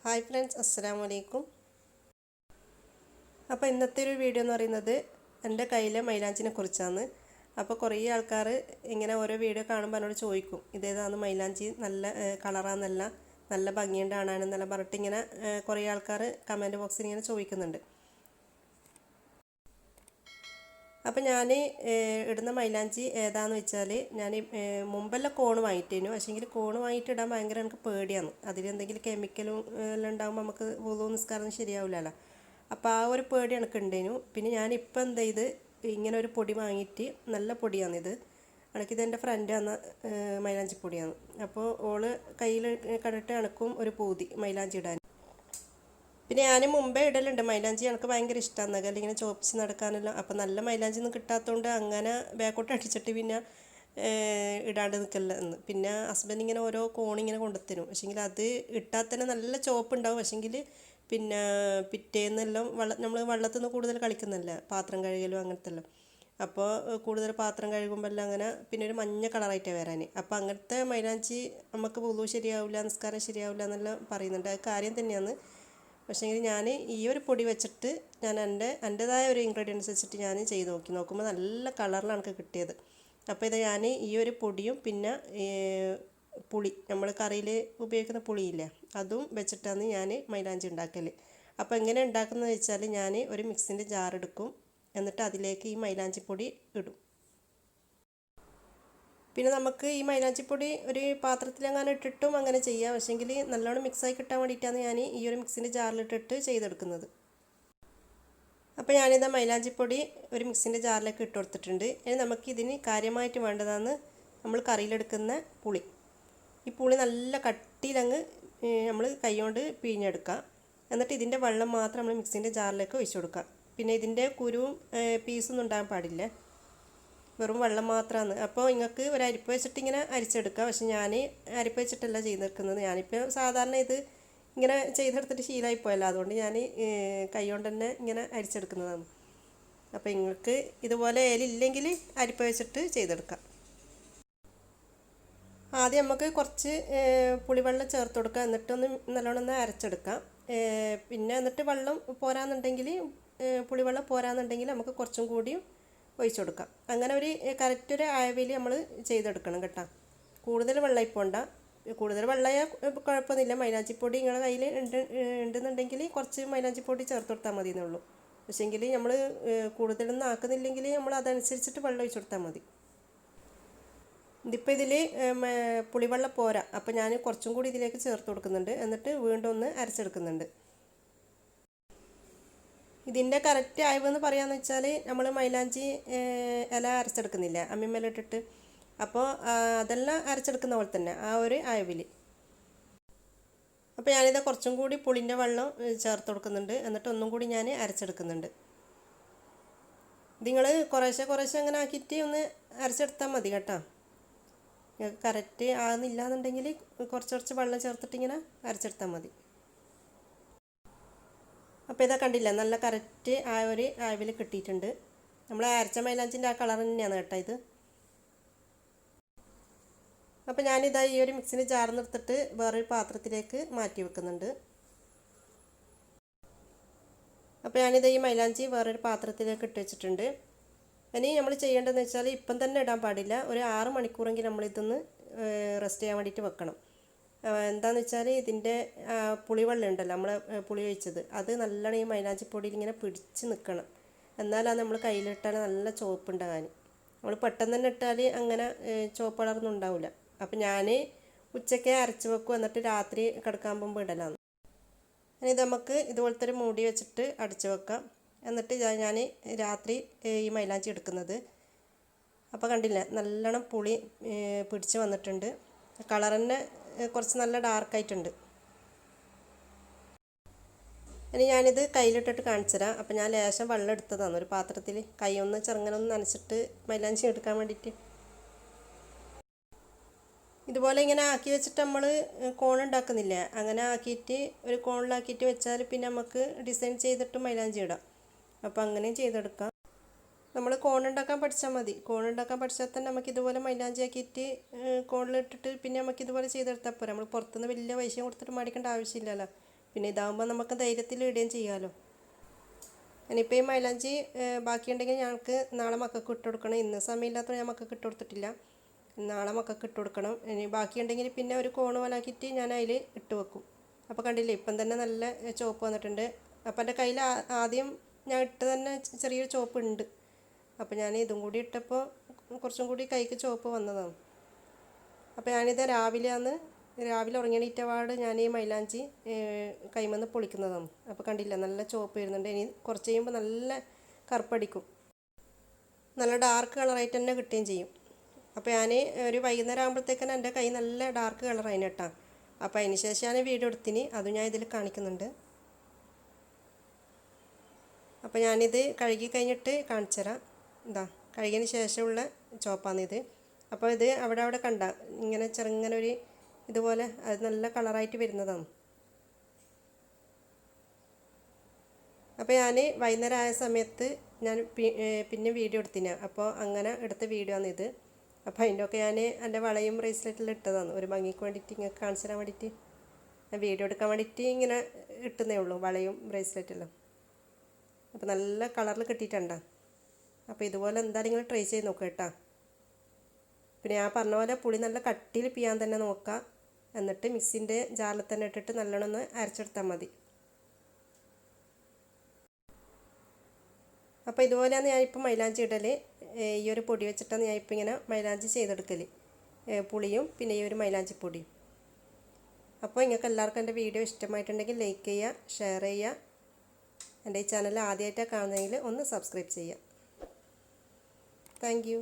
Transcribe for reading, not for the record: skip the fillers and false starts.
Hi friends, അസ്സലാമു അലൈക്കും. അപ്പോൾ ഇന്നത്തെ ഒരു വീഡിയോ എന്ന് പറയുന്നത് എൻ്റെ കയ്യിലെ മൈലാഞ്ചിനെ കുറിച്ചാണ്. അപ്പോൾ കുറേ ആൾക്കാർ ഇങ്ങനെ ഓരോ വീഡിയോ കാണുമ്പോൾ എന്നോട് ചോദിക്കും, ഇതേതാണ് മൈലാഞ്ചി, നല്ല കളറാണെന്നല്ല, നല്ല ഭംഗിയുണ്ട് കാണാനെന്നെല്ലാം പറഞ്ഞിട്ട് ഇങ്ങനെ കുറേ ആൾക്കാർ കമൻറ്റ് ബോക്സിൽ ഇങ്ങനെ ചോദിക്കുന്നുണ്ട്. അപ്പോൾ ഞാൻ ഇടുന്ന മൈലാഞ്ചി ഏതാണെന്ന് വെച്ചാൽ, ഞാൻ മുമ്പെല്ലാം കോണ് വാങ്ങിയിട്ടേനു. പക്ഷേങ്കിൽ കോണ് വാങ്ങിയിട്ട് ഇടാൻ ഭയങ്കര എനിക്ക് പേടിയാണ്. അതിലെന്തെങ്കിലും കെമിക്കലും എല്ലാം ഉണ്ടാകുമ്പോൾ നമുക്ക് വുളു നിസ്കാരം ശരിയാവില്ലല്ലോ. അപ്പോൾ ആ ഒരു പേടി എനിക്ക് ഉണ്ടേനു. പിന്നെ ഞാനിപ്പോൾ എന്ത് ചെയ്ത്, ഇങ്ങനെ ഒരു പൊടി വാങ്ങിയിട്ട്, നല്ല പൊടിയാണിത്. എനിക്കിത് എൻ്റെ ഫ്രണ്ട് തന്ന മൈലാഞ്ചി പൊടിയാണ്. അപ്പോൾ ഓള് കയ്യിൽ കണ്ടിട്ട് എനക്കും ഒരു പൂതി മൈലാഞ്ചി ഇടാൻ. പിന്നെ ഞാൻ മുമ്പേ ഇടലുണ്ട് മൈലാഞ്ചി, എനിക്ക് ഭയങ്കര ഇഷ്ടമാണ്. അല്ലെങ്കിൽ ചോപ്പിച്ച് നടക്കാനെല്ലാം. അപ്പം നല്ല മൈലാഞ്ചി ഒന്നും കിട്ടാത്തതുകൊണ്ട് അങ്ങനെ ബാക്കോട്ട് അടിച്ചിട്ട് പിന്നെ ഇടാണ്ട് നിൽക്കല്ല എന്ന്. പിന്നെ ഹസ്ബൻഡ് ഇങ്ങനെ ഓരോ കോണിങ്ങനെ കൊണ്ടുത്തരും. പക്ഷേങ്കിൽ അത് ഇട്ടാൽ തന്നെ നല്ല ചോപ്പ് ഉണ്ടാവും. പക്ഷേങ്കിൽ പിന്നെ പിറ്റേന്നെല്ലാം നമ്മൾ വെള്ളത്തിൽ നിന്ന് കൂടുതൽ കളിക്കുന്നില്ല, പാത്രം കഴുകലും അങ്ങനത്തെ എല്ലാം. അപ്പോൾ കൂടുതൽ പാത്രം കഴുകുമ്പോൾ എല്ലാം അങ്ങനെ പിന്നെ ഒരു മഞ്ഞ കളറായിട്ടാണ് വരാൻ. അപ്പോൾ അങ്ങനത്തെ മൈലാഞ്ചി നമുക്ക് വുളു ശരിയാവില്ല, നിസ്കാരം ശരിയാവില്ല എന്നെല്ലാം പറയുന്നുണ്ട്. അത് കാര്യം തന്നെയാണ്. പക്ഷേങ്കിൽ ഞാൻ ഈ ഒരു പൊടി വെച്ചിട്ട് ഞാൻ എൻ്റേതായ ഒരു ഇൻഗ്രീഡിയൻസ് വെച്ചിട്ട് ഞാൻ ചെയ്ത് നോക്കുമ്പോൾ നല്ല കളറിലാണ് എനിക്ക് കിട്ടിയത്. അപ്പോൾ ഇത് ഞാൻ ഈ ഒരു പൊടിയും പിന്നെ പുളി, നമ്മൾ കറിയിൽ ഉപയോഗിക്കുന്ന പുളിയില്ലേ, അതും വെച്ചിട്ടാണ് ഞാൻ മൈലാഞ്ചി ഉണ്ടാക്കൽ. അപ്പോൾ എങ്ങനെ ഉണ്ടാക്കുന്നത് വെച്ചാൽ, ഞാൻ ഒരു മിക്സിൻ്റെ ജാർ എടുക്കും. എന്നിട്ട് അതിലേക്ക് ഈ മൈലാഞ്ചി പൊടി ഇടും. പിന്നെ നമുക്ക് ഈ മൈലാഞ്ചിപ്പൊടി ഒരു പാത്രത്തിലെങ്ങാനും ഇട്ടിട്ടും അങ്ങനെ ചെയ്യാം. പക്ഷേങ്കിൽ നല്ലോണം മിക്സായി കിട്ടാൻ വേണ്ടിയിട്ടാണ് ഞാൻ ഈ ഒരു മിക്സിൻ്റെ ജാറിലിട്ടിട്ട് ചെയ്തെടുക്കുന്നത്. അപ്പോൾ ഞാനിതാ മൈലാഞ്ചിപ്പൊടി ഒരു മിക്സിൻ്റെ ജാറിലേക്ക് ഇട്ട് കൊടുത്തിട്ടുണ്ട്. ഇനി നമുക്കിതിന് കാര്യമായിട്ട് വേണ്ടതാണ് നമ്മൾ കറിയിലെടുക്കുന്ന പുളി. ഈ പുളി നല്ല കട്ടിയിലങ്ങ് നമ്മൾ കൈകൊണ്ട് പിഴിഞ്ഞെടുക്കുക. എന്നിട്ട് ഇതിൻ്റെ വെള്ളം മാത്രം നമ്മൾ മിക്സിൻ്റെ ജാറിലേക്ക് ഒഴിച്ചു കൊടുക്കുക. പിന്നെ ഇതിൻ്റെ കുരുവും പീസൊന്നും ഉണ്ടാകാൻ പാടില്ല, വെറും വെള്ളം മാത്രമാണ്. അപ്പോൾ നിങ്ങൾക്ക് ഒരു അരിപ്പ വെച്ചിട്ട് ഇങ്ങനെ അരിച്ചെടുക്കുക. പക്ഷെ ഞാൻ അരിപ്പ വെച്ചിട്ടല്ല ചെയ്തെടുക്കുന്നത്. ഞാനിപ്പോൾ സാധാരണ ഇത് ഇങ്ങനെ ചെയ്തെടുത്തിട്ട് ശീലമായിപ്പോയല്ലോ, അതുകൊണ്ട് ഞാൻ കൈ കൊണ്ട് തന്നെ ഇങ്ങനെ അരിച്ചെടുക്കുന്നതാണ്. അപ്പോൾ നിങ്ങൾക്ക് ഇതുപോലെ ഇല്ലെങ്കിൽ അരിപ്പ വെച്ചിട്ട് ചെയ്തെടുക്കാം. ആദ്യം നമുക്ക് കുറച്ച് പുളിവെള്ളം ചേർത്ത് കൊടുക്കുക. എന്നിട്ടൊന്ന് നല്ലോണം ഒന്ന് അരച്ചെടുക്കാം. പിന്നെ എന്നിട്ട് വെള്ളം പോരാന്നുണ്ടെങ്കിൽ, പുളിവെള്ളം പോരാന്നുണ്ടെങ്കിൽ നമുക്ക് കുറച്ചും കൂടിയും ഒഴിച്ചു കൊടുക്കാം. അങ്ങനെ ഒരു കറക്റ്റ് ഒരു അയവിൽ നമ്മൾ ചെയ്തെടുക്കണം കേട്ടോ. കൂടുതൽ വെള്ളം പോണ്ട. കൂടുതൽ വെള്ളമായാൽ കുഴപ്പമൊന്നുമില്ല. മൈലാഞ്ചിപ്പൊടി നിങ്ങളുടെ കയ്യിൽ ഉണ്ടെന്നുണ്ടെങ്കിൽ കുറച്ച് മൈലാഞ്ചിപ്പൊടി ചേർത്ത് കൊടുത്താൽ മതി എന്നുള്ളൂ. പക്ഷേങ്കിൽ നമ്മൾ കൂടുതലൊന്നും ആക്കുന്നില്ലെങ്കിൽ നമ്മൾ അതനുസരിച്ചിട്ട് വെള്ളം ഒഴിച്ചു കൊടുത്താൽ മതി. ഇതിപ്പോൾ ഇതിൽ പുളിവെള്ളം പോരാ, അപ്പോൾ ഞാൻ കുറച്ചും കൂടി ഇതിലേക്ക് ചേർത്ത് കൊടുക്കുന്നുണ്ട്. എന്നിട്ട് വീണ്ടും ഒന്ന് അരച്ചെടുക്കുന്നുണ്ട്. ഇതിൻ്റെ കറക്റ്റ് അയവെന്ന് പറയാമെന്ന് വെച്ചാൽ, നമ്മൾ മൈലാഞ്ചി ഇല അരച്ചെടുക്കുന്നില്ല അമ്മിമേലിട്ടിട്ട്, അപ്പോൾ അതെല്ലാം അരച്ചെടുക്കുന്ന പോലെ തന്നെ ആ ഒരു അയവിൽ. അപ്പോൾ ഞാനിത് കുറച്ചും കൂടി പുളിൻ്റെ വെള്ളം ചേർത്ത് കൊടുക്കുന്നുണ്ട്. എന്നിട്ട് ഒന്നും കൂടി ഞാൻ അരച്ചെടുക്കുന്നുണ്ട്. നിങ്ങൾ കുറേശ്ശെ കുറേശ്ശെ അങ്ങനെ ആക്കിയിട്ട് ഒന്ന് അരച്ചെടുത്താൽ മതി കേട്ടോ. കറക്റ്റ് ആകുന്നില്ല എന്നുണ്ടെങ്കിൽ കുറച്ച് കുറച്ച് വെള്ളം ചേർത്തിട്ട് ഇങ്ങനെ അരച്ചെടുത്താൽ മതി. അപ്പോൾ ഇതാ കണ്ടില്ല, നല്ല കറക്റ്റ് ആ ഒരു അയവിൽ കിട്ടിയിട്ടുണ്ട്. നമ്മൾ അരച്ച മൈലാഞ്ചിൻ്റെ ആ കളർ തന്നെയാണ് കേട്ടോ ഇത്. അപ്പോൾ ഞാനിതാ ഈ ഒരു മിക്സിന് ജാർന്നെടുത്തിട്ട് വേറൊരു പാത്രത്തിലേക്ക് മാറ്റി വെക്കുന്നുണ്ട്. അപ്പോൾ ഞാനിത് ഈ മൈലാഞ്ചി വേറൊരു പാത്രത്തിലേക്ക് ഇട്ട് വെച്ചിട്ടുണ്ട്. ഇനി നമ്മൾ ചെയ്യേണ്ടതെന്ന് വെച്ചാൽ, ഇപ്പം തന്നെ ഇടാൻ പാടില്ല. ഒരു 6 മണിക്കൂറെങ്കിലും നമ്മളിതൊന്ന് റെസ്റ്റ് ചെയ്യാൻ വേണ്ടിയിട്ട് വെക്കണം. എന്താണെന്ന് വെച്ചാൽ, ഇതിൻ്റെ പുളിവെള്ളം ഉണ്ടല്ലോ, നമ്മൾ പുളി ഒഴിച്ചത്, അത് നല്ലോണം ഈ മൈലാഞ്ചിപ്പൊടിയിൽ ഇങ്ങനെ പിടിച്ച് നിൽക്കണം. എന്നാലാണ് നമ്മൾ കയ്യിലിട്ടാൽ നല്ല ചുവപ്പ് ഉണ്ടാകാൻ. നമ്മൾ പെട്ടെന്ന് തന്നെ ഇട്ടാൽ അങ്ങനെ ചുവപ്പ് കളറൊന്നും ഉണ്ടാവില്ല. അപ്പം ഞാൻ ഉച്ചയ്ക്ക് അരച്ച് വെക്കും, എന്നിട്ട് രാത്രി കിടക്കാൻ പോകുമ്പോൾ ഇടലാണ്. ഇനി ഇത് നമുക്ക് ഇതുപോലത്തെ ഒരു മൂടി വെച്ചിട്ട് അടച്ച് വെക്കാം. എന്നിട്ട് ഞാൻ രാത്രി ഈ മൈലാഞ്ചി എടുക്കുന്നത്. അപ്പോൾ കണ്ടില്ല, നല്ലോണം പുളി പിടിച്ച് വന്നിട്ടുണ്ട്. കളർ തന്നെ കുറച്ച് നല്ല ഡാർക്കായിട്ടുണ്ട്. ഇനി ഞാനിത് കയ്യിലിട്ടിട്ട് കാണിച്ചു തരാം. അപ്പോൾ ഞാൻ ലേശം വെള്ളം എടുത്തതാണ് ഒരു പാത്രത്തിൽ, കൈ ഒന്ന് ചെറുങ്ങനെ നനച്ചിട്ട് മൈലാഞ്ചി എടുക്കാൻ വേണ്ടിയിട്ട്. ഇതുപോലെ ഇങ്ങനെ ആക്കി വെച്ചിട്ട് നമ്മൾ കോണുണ്ടാക്കുന്നില്ല, അങ്ങനെ ആക്കിയിട്ട് ഒരു കോണിലാക്കിയിട്ട് വെച്ചാൽ പിന്നെ നമുക്ക് ഡിസൈൻ ചെയ്തിട്ട് മൈലാഞ്ചി ഇടാം. അപ്പോൾ അങ്ങനെയും ചെയ്തെടുക്കാം. നമ്മൾ കോണുണ്ടാക്കാൻ പഠിച്ചാൽ മതി. കോണുണ്ടാക്കാൻ പഠിച്ചാൽ തന്നെ നമുക്ക് ഇതുപോലെ മൈലാഞ്ചി ആക്കിയിട്ട് കോണിലിട്ടിട്ട് പിന്നെ നമുക്ക് ഇതുപോലെ ചെയ്തെടുത്താൽ പോരാ. നമ്മൾ പുറത്തുനിന്ന് വലിയ പൈസ കൊടുത്തിട്ട് മേടിക്കേണ്ട ആവശ്യമില്ലല്ലോ. പിന്നെ ഇതാകുമ്പോൾ നമുക്ക് ധൈര്യത്തിൽ ഇടുകയും ചെയ്യാമല്ലോ. ഇനിയിപ്പോൾ ഈ മൈലാഞ്ചി ബാക്കിയുണ്ടെങ്കിൽ ഞങ്ങൾക്ക് നാളെ മക്കൾക്ക് ഇട്ട് കൊടുക്കണം. ഇന്ന് സമയമില്ലാത്തത് ഞാൻ മക്കൾക്ക് ഇട്ട് കൊടുത്തിട്ടില്ല. നാളെ മക്കൾക്ക് ഇട്ട് കൊടുക്കണം. ഇനി ബാക്കിയുണ്ടെങ്കിൽ പിന്നെ ഒരു കോണ് പോലാക്കിയിട്ട് ഞാൻ അതിൽ ഇട്ട് വെക്കും. അപ്പോൾ കണ്ടില്ലേ, ഇപ്പം തന്നെ നല്ല ചുവപ്പ് വന്നിട്ടുണ്ട്. അപ്പോൾ എൻ്റെ കയ്യിൽ ആദ്യം ഞാൻ ഇട്ട് തന്നെ ചെറിയൊരു ചുവപ്പ് ഉണ്ട്. അപ്പോൾ ഞാൻ ഇതും കൂടി ഇട്ടപ്പോൾ കുറച്ചും കൂടി കൈക്ക് ചുവപ്പ് വന്നതാണ്. അപ്പോൾ ഞാനിത് രാവിലെ ഉറങ്ങിയണീറ്റപാട് ഞാൻ ഈ മൈലാഞ്ചി കൈമന്ന് പൊളിക്കുന്നതാണ്. അപ്പോൾ കണ്ടില്ല, നല്ല ചുവപ്പ് വരുന്നുണ്ട്. ഇനി കുറച്ച് കഴിയുമ്പോൾ നല്ല കറുപ്പടിക്കും, നല്ല ഡാർക്ക് കളറായിട്ട് തന്നെ കിട്ടുകയും ചെയ്യും. അപ്പോൾ ഞാൻ ഒരു വൈകുന്നേരം ആകുമ്പോഴത്തേക്കും എൻ്റെ കൈ നല്ല ഡാർക്ക് കളറായിന് കേട്ടോ. അപ്പോൾ അതിന് ശേഷം ഞാൻ വീഡിയോ എടുത്തിന്, അതും ഞാൻ ഇതിൽ കാണിക്കുന്നുണ്ട്. അപ്പോൾ ഞാനിത് കഴുകി കഴിഞ്ഞിട്ട് കാണിച്ചു തരാം. എന്താ കഴുകിയതിന് ശേഷമുള്ള ചോപ്പാണിത്. അപ്പോൾ ഇത് അവിടെ കണ്ട ഇങ്ങനെ ചെറുങ്ങനെ ഒരു ഇതുപോലെ അത് നല്ല കളറായിട്ട് വരുന്നതാണ്. അപ്പോൾ ഞാൻ വൈകുന്നേരം ആയ സമയത്ത് ഞാൻ പിന്നെ വീഡിയോ എടുത്തിന്. അപ്പോൾ അങ്ങനെ എടുത്ത വീഡിയോ ആണിത്. അപ്പോൾ അതിൻ്റെയൊക്കെ ഞാൻ എൻ്റെ വളയും ബ്രേസ്ലെറ്റെല്ലാം ഇട്ടതാണ്, ഒരു ഭംഗിക്ക് വേണ്ടിയിട്ട് ഇങ്ങനെ കാണിച്ചു തരാൻ വേണ്ടിയിട്ട്. വീഡിയോ എടുക്കാൻ വേണ്ടിയിട്ട് ഇങ്ങനെ ഇട്ടുന്നേ ഉള്ളൂ, വളയും ബ്രേസ്ലെറ്റെല്ലാം. അപ്പോൾ നല്ല കളറിൽ കിട്ടിയിട്ടുണ്ടോ. അപ്പോൾ ഇതുപോലെ എന്തായാലും നിങ്ങൾ ട്രൈ ചെയ്ത് നോക്കുക കേട്ടോ. പിന്നെ ഞാൻ പറഞ്ഞ പോലെ പുളി നല്ല കട്ടിയിൽ പിയാൻ തന്നെ നോക്കുക. എന്നിട്ട് മിക്സിൻ്റെ ജാറിൽ തന്നെ ഇട്ടിട്ട് നല്ലോണം ഒന്ന് അരച്ചെടുത്താൽ മതി. അപ്പോൾ ഇതുപോലെയാണ് ഞാനിപ്പോൾ മൈലാഞ്ചി ഇടൽ. ഈ ഒരു പൊടി വെച്ചിട്ടാണ് ഞാനിപ്പോൾ ഇങ്ങനെ മൈലാഞ്ചി ചെയ്തെടുക്കൽ, പുളിയും പിന്നെ ഈ ഒരു മൈലാഞ്ചി പൊടിയും. അപ്പോൾ നിങ്ങൾക്ക് എല്ലാവർക്കും എൻ്റെ വീഡിയോ ഇഷ്ടമായിട്ടുണ്ടെങ്കിൽ ലൈക്ക് ചെയ്യുക, ഷെയർ ചെയ്യുക. എൻ്റെ ഈ ചാനൽ ആദ്യമായിട്ടാണ് കാണുന്നതെങ്കിൽ ഒന്ന് സബ്സ്ക്രൈബ് ചെയ്യുക. Thank you.